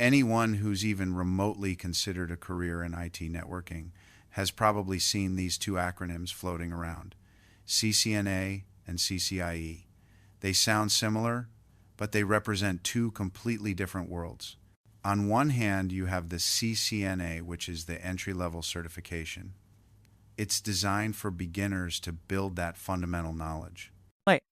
Anyone who's even remotely considered a career in IT networking has probably seen these two acronyms floating around, CCNA and CCIE. They sound similar, but they represent two completely different worlds. On one hand, you have the CCNA, which is the entry-level certification. It's designed for beginners to build that fundamental knowledge. Right.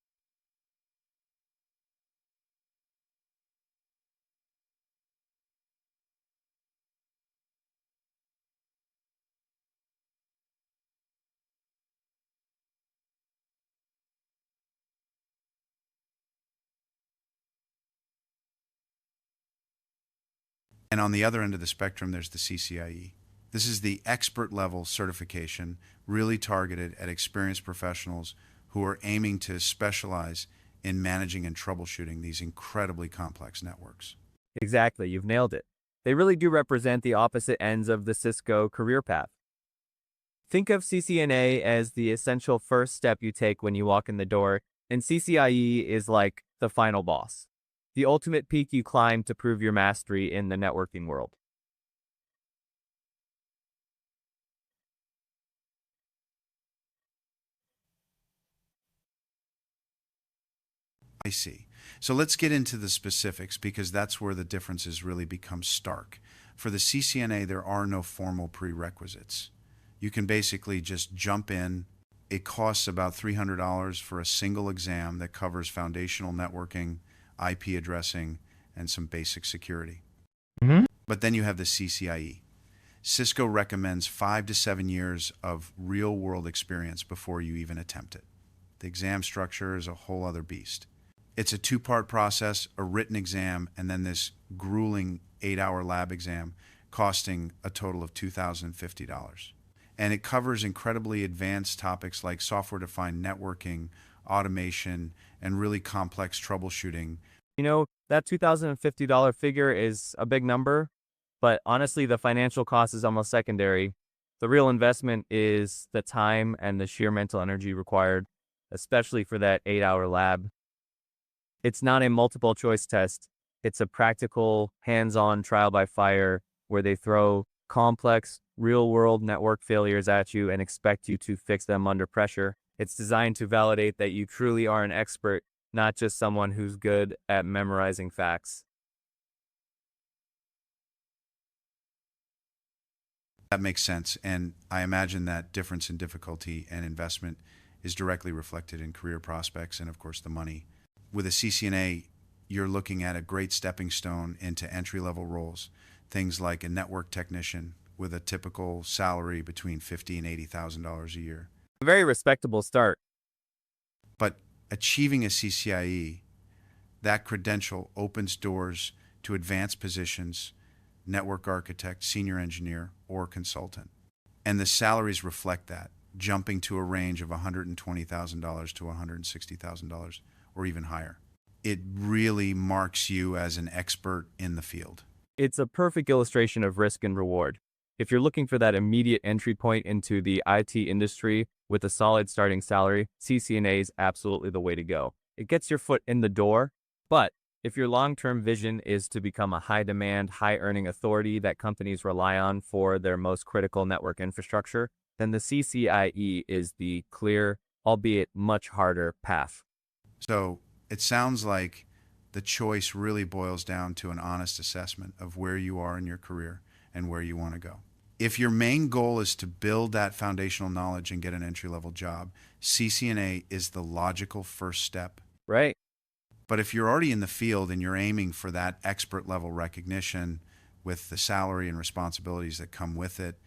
And on the other end of the spectrum, there's the CCIE. This is the expert level certification, really targeted at experienced professionals who are aiming to specialize in managing and troubleshooting these incredibly complex networks. Exactly, you've nailed it. They really do represent the opposite ends of the Cisco career path. Think of CCNA as the essential first step you take when you walk in the door, and CCIE is like the final boss, the ultimate peak you climb to prove your mastery in the networking world. I see. So let's get into the specifics because that's where the differences really become stark. For the CCNA, there are no formal prerequisites. You can basically just jump in. It costs about $300 for a single exam that covers foundational networking, IP addressing, and some basic security. But then you have the CCIE. Cisco recommends 5 to 7 years of real-world experience before you even attempt it. The exam structure is a whole other beast. It's a two-part process, a written exam, and then this grueling 8-hour lab exam costing a total of $2,050. And it covers incredibly advanced topics like software-defined networking, automation, and really complex troubleshooting. You know, that $2,050 figure is a big number, but honestly, the financial cost is almost secondary. The real investment is the time and the sheer mental energy required, especially for that 8-hour lab. It's not a multiple choice test. It's a practical, hands-on trial by fire where they throw complex, real-world network failures at you and expect you to fix them under pressure. It's designed to validate that you truly are an expert, not just someone who's good at memorizing facts. That makes sense, and I imagine that difference in difficulty and investment is directly reflected in career prospects and, of course, the money. With a CCNA, you're looking at a great stepping stone into entry-level roles, things like a network technician with a typical salary between $50,000 and $80,000 a year. A very respectable start. But achieving a CCIE, that credential opens doors to advanced positions, network architect, senior engineer, or consultant. And the salaries reflect that, jumping to a range of $120,000 to $160,000 or even higher. It really marks you as an expert in the field. It's a perfect illustration of risk and reward. If you're looking for that immediate entry point into the IT industry with a solid starting salary, CCNA is absolutely the way to go. It gets your foot in the door, but if your long-term vision is to become a high-demand, high-earning authority that companies rely on for their most critical network infrastructure, then the CCIE is the clear, albeit much harder, path. So it sounds like the choice really boils down to an honest assessment of where you are in your career and where you want to go. If your main goal is to build that foundational knowledge and get an entry-level job, CCNA is the logical first step. Right. But if you're already in the field and you're aiming for that expert level recognition with the salary and responsibilities that come with it,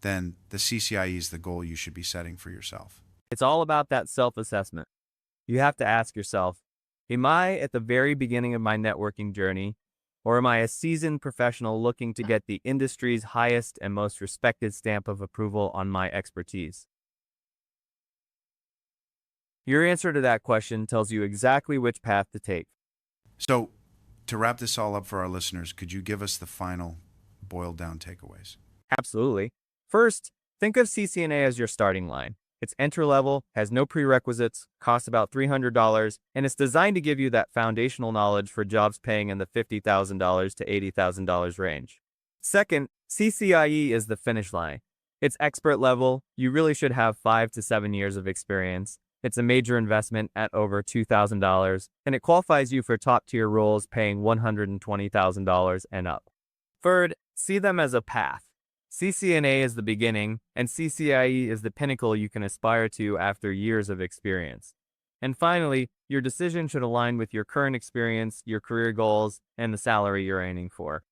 then the CCIE is the goal you should be setting for yourself. It's all about that self-assessment. You have to ask yourself, am I at the very beginning of my networking journey, or am I a seasoned professional looking to get the industry's highest and most respected stamp of approval on my expertise? Your answer to that question tells you exactly which path to take. So, to wrap this all up for our listeners, could you give us the final boiled down takeaways? Absolutely. First, think of CCNA as your starting line. It's entry-level, has no prerequisites, costs about $300, and it's designed to give you that foundational knowledge for jobs paying in the $50,000 to $80,000 range. Second, CCIE is the finish line. It's expert level. You really should have 5 to 7 years of experience. It's a major investment at over $2,000, and it qualifies you for top-tier roles paying $120,000 and up. Third, see them as a path. CCNA is the beginning, and CCIE is the pinnacle you can aspire to after years of experience. And finally, your decision should align with your current experience, your career goals, and the salary you're aiming for.